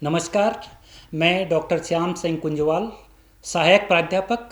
नमस्कार। मैं डॉक्टर श्याम सिंह कुंजवाल, सहायक प्राध्यापक,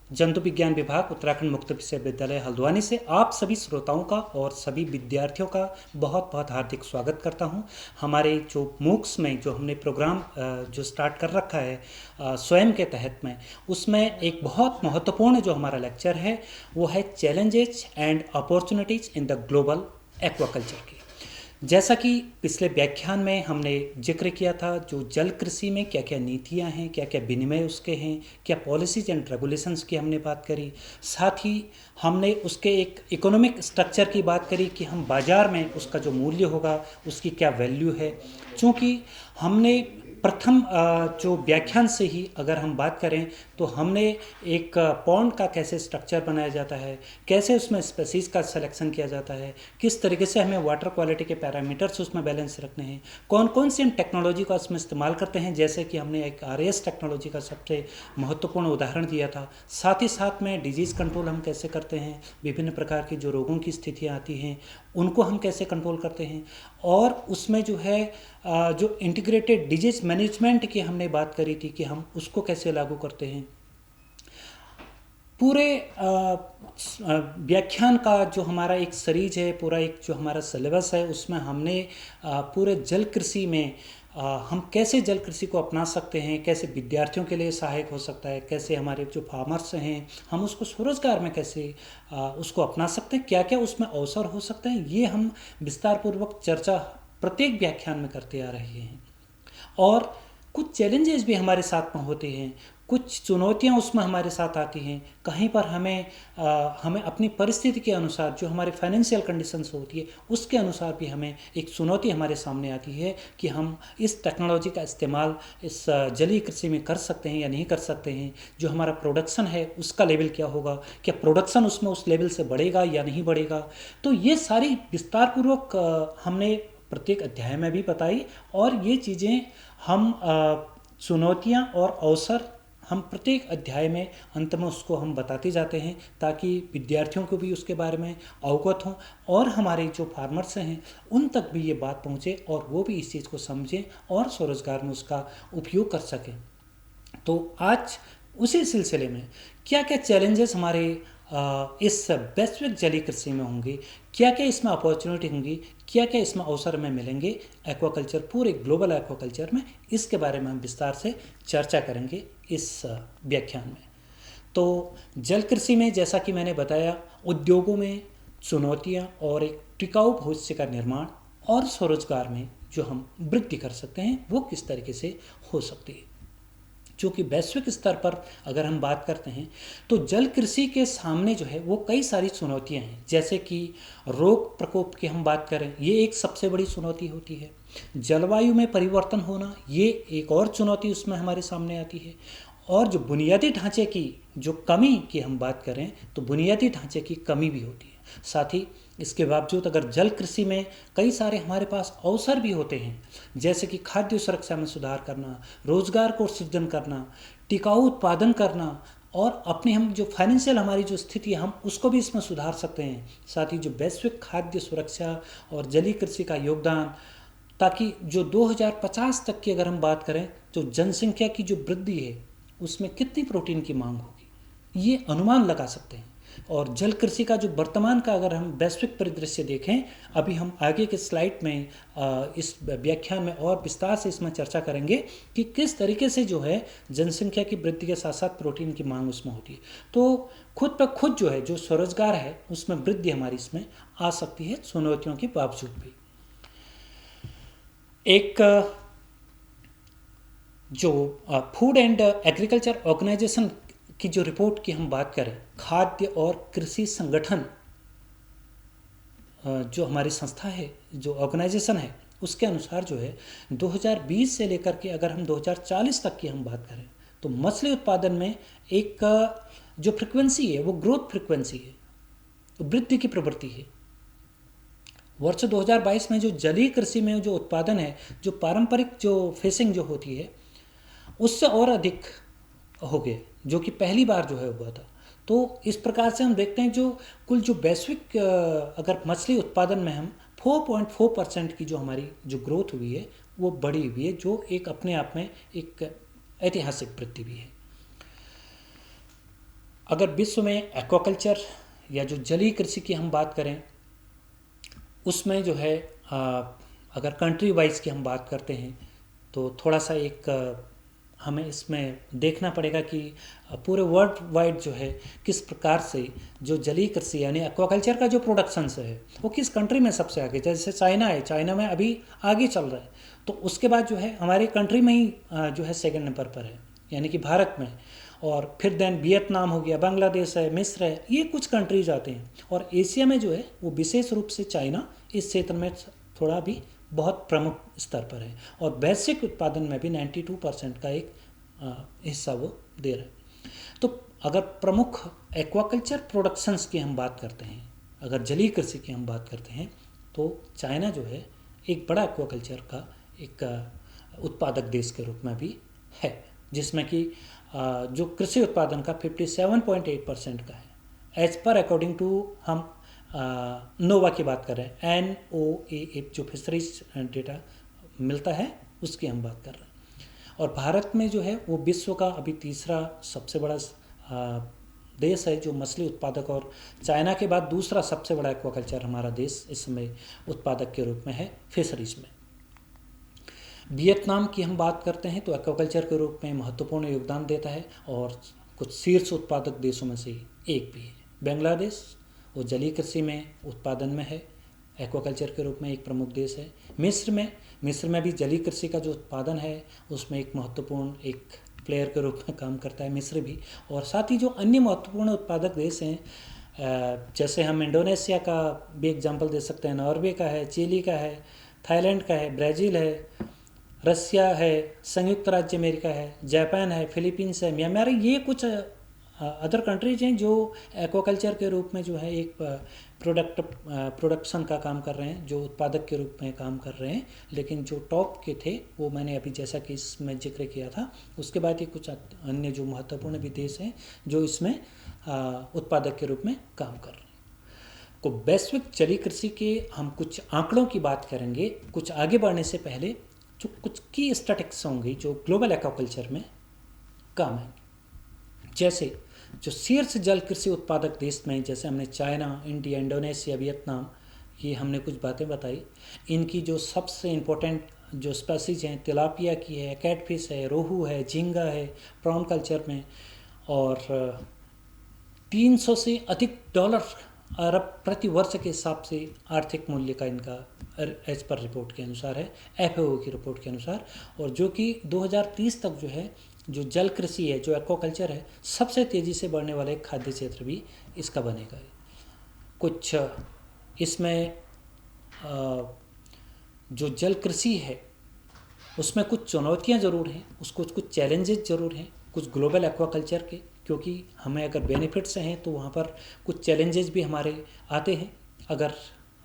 जंतु विज्ञान विभाग, उत्तराखंड मुक्त विश्वविद्यालय हल्द्वानी से आप सभी श्रोताओं का और सभी विद्यार्थियों का बहुत बहुत हार्दिक स्वागत करता हूं। हमारे जो मूक्स में जो हमने प्रोग्राम जो स्टार्ट कर रखा है स्वयं के तहत में, उसमें एक बहुत महत्वपूर्ण जो हमारा लेक्चर है वो है challenges and opportunities in the global aquaculture की। जैसा कि पिछले व्याख्यान में हमने जिक्र किया था, जो जल कृषि में क्या क्या नीतियां हैं, क्या क्या विनिमय उसके हैं, क्या पॉलिसीज एंड रेगुलेशंस की हमने बात करी। साथ ही हमने उसके एक इकोनॉमिक स्ट्रक्चर की बात करी कि हम बाज़ार में उसका जो मूल्य होगा उसकी क्या वैल्यू है। चूँकि हमने प्रथम जो व्याख्यान से ही अगर हम बात करें तो हमने एक पॉन्ड का कैसे स्ट्रक्चर बनाया जाता है, कैसे उसमें स्पेसीज का सिलेक्शन किया जाता है, किस तरीके से हमें वाटर क्वालिटी के पैरामीटर्स उसमें बैलेंस रखने हैं, कौन कौन सी हम टेक्नोलॉजी का उसमें इस्तेमाल करते हैं, जैसे कि हमने एक आरएएस टेक्नोलॉजी का सबसे महत्वपूर्ण उदाहरण दिया था। साथ ही साथ में डिजीज़ कंट्रोल हम कैसे करते हैं, विभिन्न प्रकार की जो रोगों की स्थितियाँ आती हैं उनको हम कैसे कंट्रोल करते हैं, और उसमें जो है जो इंटीग्रेटेड डिजीज मैनेजमेंट की हमने बात करी थी कि हम उसको कैसे लागू करते हैं। पूरे व्याख्यान का जो हमारा एक सीरीज है, पूरा एक जो हमारा सिलेबस है, उसमें हमने पूरे जल कृषि में हम कैसे जल कृषि को अपना सकते हैं, कैसे विद्यार्थियों के लिए सहायक हो सकता है, कैसे हमारे जो फार्मर्स हैं हम उसको स्वरोजगार में कैसे उसको अपना सकते हैं, क्या क्या उसमें अवसर हो सकते हैं, ये हम विस्तार पूर्वक चर्चा प्रत्येक व्याख्यान में करते आ रहे हैं। और कुछ चैलेंजेस भी हमारे साथ में होते हैं, कुछ चुनौतियां उसमें हमारे साथ आती हैं। कहीं पर हमें अपनी परिस्थिति के अनुसार, जो हमारे फाइनेंशियल कंडीशंस होती है उसके अनुसार भी हमें एक चुनौती हमारे सामने आती है कि हम इस टेक्नोलॉजी का इस्तेमाल इस जलीय कृषि में कर सकते हैं या नहीं कर सकते हैं। जो हमारा प्रोडक्शन है उसका लेवल क्या होगा, क्या प्रोडक्शन उसमें उस लेवल से बढ़ेगा या नहीं बढ़ेगा। तो ये सारी विस्तारपूर्वक हमने प्रत्येक अध्याय में भी बताई, और ये चीज़ें हम चुनौतियाँ और अवसर हम प्रत्येक अध्याय में अंत में उसको हम बताते जाते हैं, ताकि विद्यार्थियों को भी उसके बारे में अवगत हों और हमारे जो फार्मर्स हैं उन तक भी ये बात पहुँचे और वो भी इस चीज़ को समझें और स्वरोजगार में उसका उपयोग कर सकें। तो आज उसी सिलसिले में क्या क्या चैलेंजेस हमारे इस वैश्विक जलीय कृषि में होंगे, क्या क्या इसमें अपॉर्चुनिटी होंगी, क्या क्या इसमें अवसर में मिलेंगे एक्वाकल्चर, पूरे ग्लोबल एक्वाकल्चर में, इसके बारे में हम विस्तार से चर्चा करेंगे इस व्याख्यान में। तो जल कृषि में जैसा कि मैंने बताया, उद्योगों में चुनौतियां और एक टिकाऊ भविष्य का निर्माण और स्वरोजगार में जो हम वृद्धि कर सकते हैं वो किस तरीके से हो सकती है। चूँकि वैश्विक स्तर पर अगर हम बात करते हैं तो जल कृषि के सामने जो है वो कई सारी चुनौतियां हैं। जैसे कि रोग प्रकोप की हम बात करें, ये एक सबसे बड़ी चुनौती होती है। जलवायु में परिवर्तन होना, ये एक और चुनौती उसमें हमारे सामने आती है। और जो बुनियादी ढांचे की जो कमी की हम बात करें तो बुनियादी ढांचे की कमी भी होती है। साथ ही इसके बावजूद अगर जल कृषि में कई सारे हमारे पास अवसर भी होते हैं, जैसे कि खाद्य सुरक्षा में सुधार करना, रोजगार को सृजन करना, टिकाऊ उत्पादन करना, और अपनी हम जो फाइनेंशियल हमारी जो स्थिति है हम उसको भी इसमें सुधार सकते हैं। साथ ही जो वैश्विक खाद्य सुरक्षा और जलीय कृषि का योगदान, ताकि जो 2050 तक की अगर हम बात करें तो जनसंख्या की जो वृद्धि है उसमें कितनी प्रोटीन की मांग होगी, ये अनुमान लगा सकते हैं। और जल कृषि का जो वर्तमान का अगर हम वैश्विक परिदृश्य देखें, अभी हम आगे के स्लाइड में इस व्याख्यान में और विस्तार से इसमें चर्चा करेंगे कि किस तरीके से जो है जनसंख्या की वृद्धि के साथ साथ प्रोटीन की मांग उसमें होती है। तो खुद पर खुद जो है जो स्वरोजगार है उसमें वृद्धि हमारी इसमें आ सकती है चुनौतियों के बावजूद भी। एक जो फूड एंड एग्रीकल्चर ऑर्गेनाइजेशन की जो रिपोर्ट की हम बात करें, खाद्य और कृषि संगठन जो हमारी संस्था है, जो ऑर्गेनाइजेशन है, उसके अनुसार जो है 2020 से लेकर के अगर हम 2040 तक की हम बात करें तो मछली उत्पादन में एक जो फ्रिक्वेंसी है वो ग्रोथ फ्रिक्वेंसी है, वृद्धि की प्रवृत्ति है। वर्ष 2022 में जो जलीय कृषि में जो उत्पादन है, जो पारंपरिक जो फिशिंग जो होती है उससे और अधिक हो गए, जो कि पहली बार जो है हुआ था। तो इस प्रकार से हम देखते हैं जो कुल जो वैश्विक अगर मछली उत्पादन में हम 4.4% की जो हमारी जो ग्रोथ हुई है वो बढ़ी हुई है, जो एक अपने आप में एक ऐतिहासिक वृद्धि भी है। अगर विश्व में एक्वाकल्चर या जो जलीय कृषि की हम बात करें, उसमें जो है अगर कंट्री वाइज की हम बात करते हैं तो थोड़ा सा एक हमें इसमें देखना पड़ेगा कि पूरे वर्ल्ड वाइड जो है किस प्रकार से जो जलीय कृषि यानी एक्वाकल्चर का जो प्रोडक्शंस है वो किस कंट्री में सबसे आगे। जैसे चाइना है, चाइना में अभी आगे चल रहा है, तो उसके बाद जो है हमारी कंट्री में ही जो है सेकंड नंबर पर है, यानी कि भारत में। और फिर देन वियतनाम हो गया, बांग्लादेश है, मिस्र है, ये कुछ कंट्रीज आते हैं। और एशिया में जो है वो विशेष रूप से चाइना इस क्षेत्र में थोड़ा भी बहुत प्रमुख स्तर पर है, और वैश्विक उत्पादन में भी 92% का एक हिस्सा वो दे रहा है। तो अगर प्रमुख एक्वाकल्चर प्रोडक्शंस की हम बात करते हैं, अगर जलीय कृषि की हम बात करते हैं, तो चाइना जो है एक बड़ा एक्वाकल्चर का एक उत्पादक देश के रूप में भी है, जिसमें कि जो कृषि उत्पादन का 57.8% का है एज पर अकॉर्डिंग टू हम नोवा की बात कर रहे हैं, NOAA जो फिशरीज डेटा मिलता है उसकी हम बात कर रहे हैं। और भारत में जो है वो विश्व का अभी तीसरा सबसे बड़ा देश है जो मछली उत्पादक, और चाइना के बाद दूसरा सबसे बड़ा एक्वाकल्चर हमारा देश इस समय उत्पादक के रूप में है फिशरीज में। वियतनाम की हम बात करते हैं तो एक्वाकल्चर के रूप में महत्वपूर्ण योगदान देता है और कुछ शीर्ष उत्पादक देशों में से एक भी है। बांग्लादेश वो जलीय कृषि में उत्पादन में है, एक्वाकल्चर के रूप में एक प्रमुख देश है। मिस्र में भी जलीय कृषि का जो उत्पादन है उसमें एक महत्वपूर्ण एक प्लेयर के रूप में काम करता है मिस्र भी। और साथ ही जो अन्य महत्वपूर्ण उत्पादक देश हैं, जैसे हम इंडोनेशिया का भी एग्जांपल दे सकते हैं, नॉर्वे का है, चिली का है, थाईलैंड का है, ब्राज़ील है, रसिया है, संयुक्त राज्य अमेरिका है, जापान है, फिलीपींस है, म्यांमार है। ये कुछ अदर कंट्रीज हैं जो एक्वाकल्चर के रूप में जो है एक प्रोडक्शन का काम कर रहे हैं, जो उत्पादक के रूप में काम कर रहे हैं। लेकिन जो टॉप के थे वो मैंने अभी जैसा कि इसमें जिक्र किया था, उसके बाद ही कुछ अन्य जो महत्वपूर्ण भी देश हैं जो इसमें उत्पादक के रूप में काम कर रहे हैं। तो वैश्विक जलीय कृषि के हम कुछ आंकड़ों की बात करेंगे कुछ आगे बढ़ने से पहले। जो कुछ की स्टैटिस्टिक्स होंगी जो ग्लोबल एक्वाकल्चर में काम है, जैसे जो शीर्ष जल कृषि उत्पादक देश में, जैसे हमने चाइना, इंडिया, इंडोनेशिया, वियतनाम, ये हमने कुछ बातें बताई। इनकी जो सबसे इम्पोर्टेंट जो स्पेसीज हैं, तिलापिया की है, कैटफिश है, रोहू है, झींगा है प्रॉन कल्चर में, और 300 से अधिक डॉलर अरब प्रति वर्ष के हिसाब से आर्थिक मूल्य का इनका एज पर रिपोर्ट के अनुसार है, FAO की रिपोर्ट के अनुसार। और जो कि 2030 तक जो है जो जल कृषि है, जो एक्वाकल्चर है, सबसे तेज़ी से बढ़ने वाला एक खाद्य क्षेत्र भी इसका बनेगा। कुछ इसमें जो जल कृषि है उसमें कुछ चुनौतियां ज़रूर हैं, उसको कुछ चैलेंजेस ज़रूर हैं कुछ ग्लोबल एक्वाकल्चर के, क्योंकि हमें अगर बेनिफिट्स हैं तो वहाँ पर कुछ चैलेंजेस भी हमारे आते हैं। अगर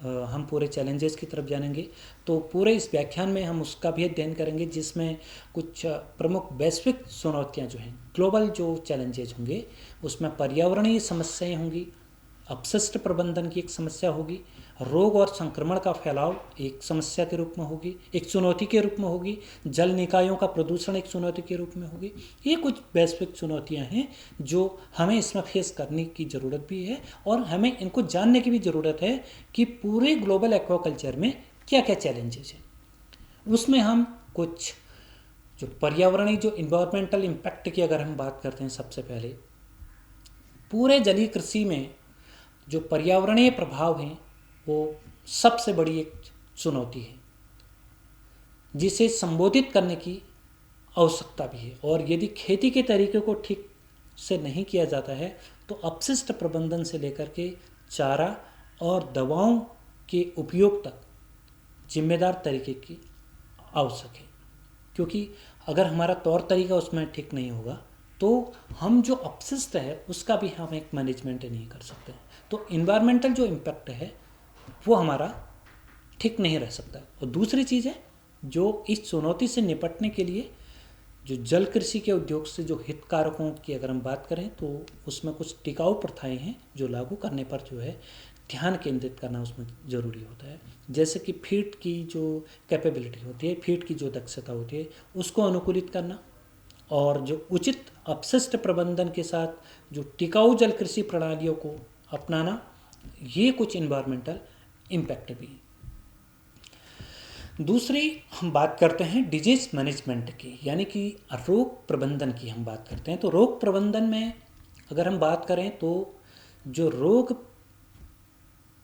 हम पूरे चैलेंजेस की तरफ जानेंगे तो पूरे इस व्याख्यान में हम उसका भी अध्ययन करेंगे, जिसमें कुछ प्रमुख वैश्विक चुनौतियां जो हैं, ग्लोबल जो चैलेंजेस होंगे, उसमें पर्यावरणीय समस्याएं होंगी, अपशिष्ट प्रबंधन की एक समस्या होगी, रोग और संक्रमण का फैलाव एक समस्या के रूप में होगी, एक चुनौती के रूप में होगी, जल निकायों का प्रदूषण एक चुनौती के रूप में होगी। ये कुछ वैश्विक चुनौतियां हैं जो हमें इसमें फेस करने की ज़रूरत भी है, और हमें इनको जानने की भी ज़रूरत है कि पूरे ग्लोबल एक्वाकल्चर में क्या क्या चैलेंजेस हैं। उसमें हम कुछ जो पर्यावरणीय जो इन्वायरमेंटल इम्पैक्ट की अगर हम बात करते हैं, सबसे पहले पूरे जलीय कृषि में जो पर्यावरणीय प्रभाव हैं वो सबसे बड़ी एक चुनौती है, जिसे संबोधित करने की आवश्यकता भी है। और यदि खेती के तरीके को ठीक से नहीं किया जाता है तो अपशिष्ट प्रबंधन से लेकर के चारा और दवाओं के उपयोग तक जिम्मेदार तरीके की आवश्यक है, क्योंकि अगर हमारा तौर तरीका उसमें ठीक नहीं होगा तो हम जो अपशिष्ट है उसका भी हम एक मैनेजमेंट नहीं कर सकते। तो इन्वायरमेंटल जो इम्पैक्ट है वो हमारा ठीक नहीं रह सकता। और दूसरी चीज़ है जो इस चुनौती से निपटने के लिए जो जल कृषि के उद्योग से जो हितकारकों की अगर हम बात करें तो उसमें कुछ टिकाऊ प्रथाएं हैं जो लागू करने पर जो है ध्यान केंद्रित करना उसमें ज़रूरी होता है। जैसे कि फीड की जो कैपेबिलिटी होती है, फीड की जो दक्षता होती है, उसको अनुकूलित करना, और जो उचित अपशिष्ट प्रबंधन के साथ जो टिकाऊ जल कृषि प्रणालियों को अपनाना, ये कुछ इन्वायरमेंटल इम्पैक्ट भी है। दूसरी हम बात करते हैं डिजीज मैनेजमेंट की, यानी कि रोग प्रबंधन की हम बात करते हैं। तो रोग प्रबंधन में अगर हम बात करें तो जो रोग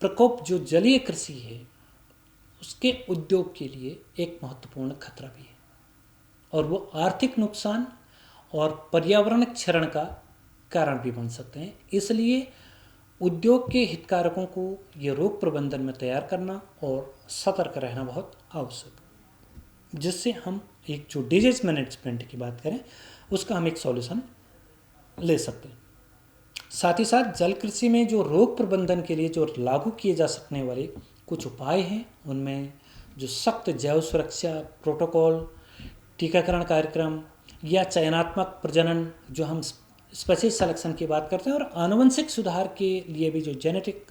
प्रकोप जो जलीय कृषि है उसके उद्योग के लिए एक महत्वपूर्ण खतरा भी है, और वो आर्थिक नुकसान और पर्यावरण क्षरण का कारण भी बन सकते हैं। इसलिए उद्योग के हितधारकों को ये रोग प्रबंधन में तैयार करना और सतर्क रहना बहुत आवश्यक है, जिससे हम एक जो डिजीज मैनेजमेंट की बात करें उसका हम एक सॉल्यूशन ले सकते हैं। साथ ही साथ जल कृषि में जो रोग प्रबंधन के लिए जो लागू किए जा सकने वाले कुछ उपाय हैं, उनमें जो सख्त जैव सुरक्षा प्रोटोकॉल, टीकाकरण कार्यक्रम या चयनात्मक प्रजनन, जो हम स्पेसीज सिलेक्शन की बात करते हैं, और आनुवंशिक सुधार के लिए भी जो जेनेटिक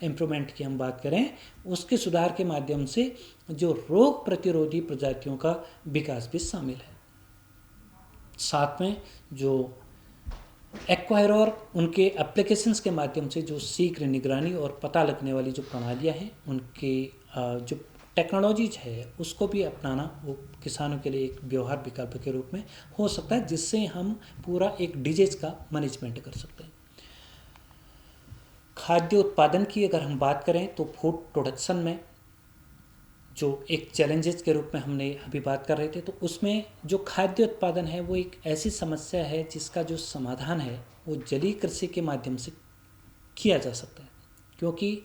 इम्प्रूवमेंट की हम बात करें, उसके सुधार के माध्यम से जो रोग प्रतिरोधी प्रजातियों का विकास भी शामिल है। साथ में जो एक्वायरर उनके एप्लीकेशंस के माध्यम से जो शीघ्र निगरानी और पता लगने वाली जो प्रणालियां हैं, उनके जो टेक्नोलॉजीज है उसको भी अपनाना वो किसानों के लिए एक व्यवहार विकल्प के रूप में हो सकता है, जिससे हम पूरा एक डिजीज का मैनेजमेंट कर सकते हैं। खाद्य उत्पादन की अगर हम बात करें तो फूड प्रोडक्शन में जो एक चैलेंजेस के रूप में हमने अभी बात कर रहे थे, तो उसमें जो खाद्य उत्पादन है वो एक ऐसी समस्या है जिसका जो समाधान है वो जलीय कृषि के माध्यम से किया जा सकता है। क्योंकि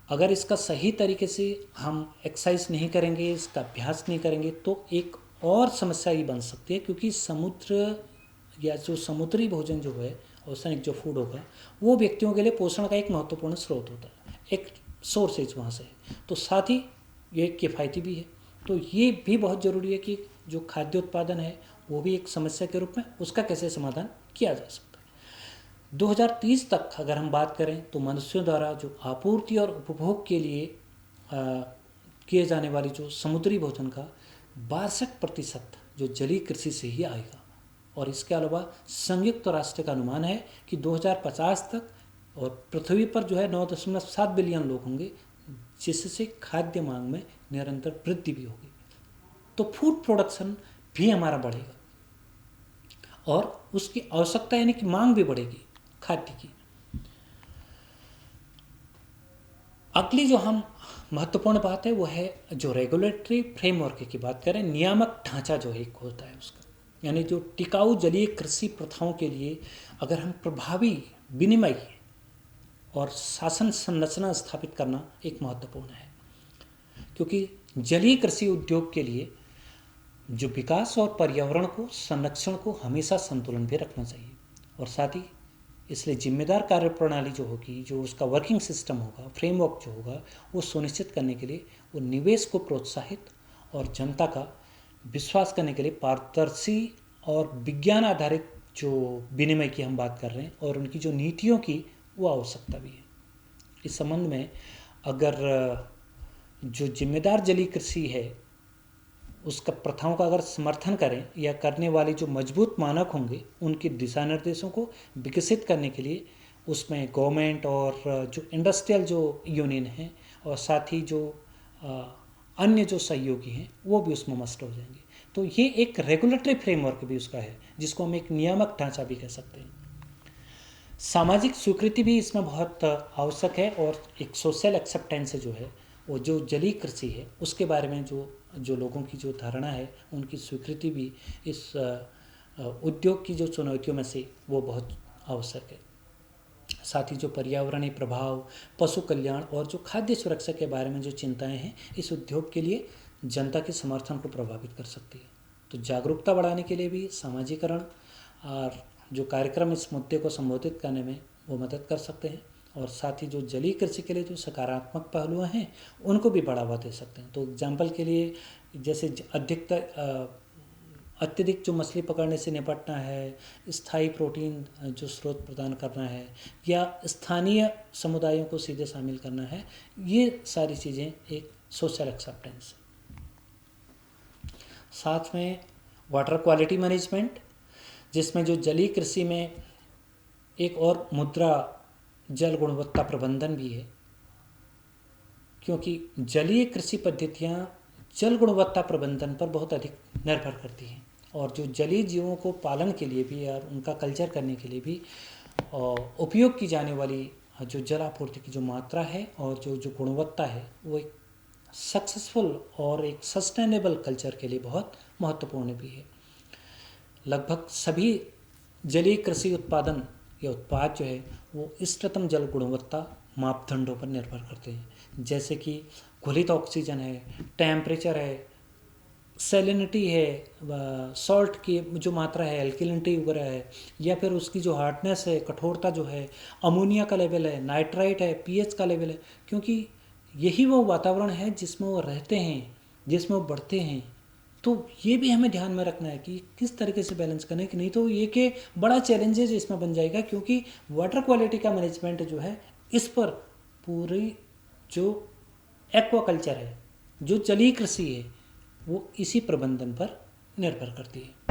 अगर इसका सही तरीके से हम एक्सरसाइज नहीं करेंगे, इसका अभ्यास नहीं करेंगे, तो एक और समस्या ये बन सकती है। क्योंकि समुद्र या जो समुद्री भोजन जो है, औसनिक जो फूड होगा, वो व्यक्तियों के लिए पोषण का एक महत्वपूर्ण स्रोत होता है, एक सोर्सेज वहाँ से है। तो साथ ही ये किफ़ायती भी है। तो ये भी बहुत ज़रूरी है कि जो खाद्य उत्पादन है वो भी एक समस्या के रूप में उसका कैसे समाधान किया जा सकता है। 2030 तक अगर हम बात करें तो मनुष्यों द्वारा जो आपूर्ति और उपभोग के लिए किए जाने वाली जो समुद्री भोजन का 62% जो जलीय कृषि से ही आएगा। और इसके अलावा संयुक्त राष्ट्र का अनुमान है कि 2050 तक और पृथ्वी पर जो है 9.7 बिलियन लोग होंगे, जिससे खाद्य मांग में निरंतर वृद्धि भी होगी। तो फूड प्रोडक्शन भी हमारा बढ़ेगा और उसकी आवश्यकता यानी कि मांग भी बढ़ेगी खाद्य की। अगली जो हम महत्वपूर्ण बात है वो है जो रेगुलेटरी फ्रेमवर्क की बात करें, नियामक ढांचा जो एक होता है उसका, यानी जो टिकाऊ जलीय कृषि प्रथाओं के लिए अगर हम प्रभावी विनिमय और शासन संरचना स्थापित करना एक महत्वपूर्ण है। क्योंकि जलीय कृषि उद्योग के लिए जो विकास और पर्यावरण को संरक्षण को हमेशा संतुलन भी रखना चाहिए, और साथ ही इसलिए जिम्मेदार कार्य प्रणाली जो होगी, जो उसका वर्किंग सिस्टम होगा, फ्रेमवर्क जो होगा, वो सुनिश्चित करने के लिए वो निवेश को प्रोत्साहित और जनता का विश्वास करने के लिए पारदर्शी और विज्ञान आधारित जो विनिमय की हम बात कर रहे हैं और उनकी जो नीतियों की वो आवश्यकता भी है। इस संबंध में अगर जो जिम्मेदार जलीय कृषि है उसका प्रथाओं का अगर समर्थन करें या करने वाले जो मजबूत मानक होंगे, उनके दिशा निर्देशों को विकसित करने के लिए उसमें गवर्नमेंट और जो इंडस्ट्रियल जो यूनियन है और साथ ही जो अन्य जो सहयोगी हैं वो भी उसमें मस्ट हो जाएंगे। तो ये एक रेगुलेटरी फ्रेमवर्क भी उसका है, जिसको हम एक नियामक ढांचा भी कह सकते हैं। सामाजिक स्वीकृति भी इसमें बहुत आवश्यक है, और एक सोशल एक्सेप्टेंस जो है वो जो जलीय कृषि है उसके बारे में जो लोगों की जो धारणा है, उनकी स्वीकृति भी इस उद्योग की जो चुनौतियों में से वो बहुत आवश्यक है। साथ ही जो पर्यावरणीय प्रभाव, पशु कल्याण और जो खाद्य सुरक्षा के बारे में जो चिंताएं हैं, इस उद्योग के लिए जनता के समर्थन को प्रभावित कर सकती है। तो जागरूकता बढ़ाने के लिए भी सामाजिकरण और जो कार्यक्रम इस मुद्दे को संबोधित करने में वो मदद कर सकते हैं, और साथ ही जो जलीय कृषि के लिए जो सकारात्मक पहलू हैं उनको भी बढ़ावा दे सकते हैं। तो एग्जाम्पल के लिए जैसे अधिकतर अत्यधिक जो मछली पकड़ने से निपटना है, स्थायी प्रोटीन जो स्रोत प्रदान करना है, या स्थानीय समुदायों को सीधे शामिल करना है, ये सारी चीज़ें एक सोशल एक्सेप्टेंस है। साथ में वाटर क्वालिटी मैनेजमेंट, जिसमें जो जलीय कृषि में एक और मुद्रा जल गुणवत्ता प्रबंधन भी है, क्योंकि जलीय कृषि पद्धतियाँ जल गुणवत्ता प्रबंधन पर बहुत अधिक निर्भर करती हैं, और जो जलीय जीवों को पालन के लिए भी और उनका कल्चर करने के लिए भी उपयोग की जाने वाली जो जल आपूर्ति की जो मात्रा है और जो गुणवत्ता है, वो एक सक्सेसफुल और एक सस्टेनेबल कल्चर के लिए बहुत महत्वपूर्ण भी है। लगभग सभी जलीय कृषि उत्पादन या उत्पाद जो है वो इष्टतम जल गुणवत्ता मापदंडों पर निर्भर करते हैं, जैसे कि घुलित ऑक्सीजन है, टेम्परेचर है, सैलिनिटी है, सॉल्ट की जो मात्रा है, एल्किलिनिटी वगैरह है, या फिर उसकी जो हार्डनेस है, कठोरता जो है, अमोनिया का लेवल है, नाइट्राइट है, पीएच का लेवल है, क्योंकि यही वो वातावरण है जिसमें वो रहते हैं, जिसमें वो बढ़ते हैं। तो ये भी हमें ध्यान में रखना है कि किस तरीके से बैलेंस करें, कि नहीं तो ये कि बड़ा चैलेंजेस इसमें बन जाएगा, क्योंकि वाटर क्वालिटी का मैनेजमेंट जो है इस पर पूरी जो एक्वाकल्चर है, जो जलीय कृषि है, वो इसी प्रबंधन पर निर्भर करती है।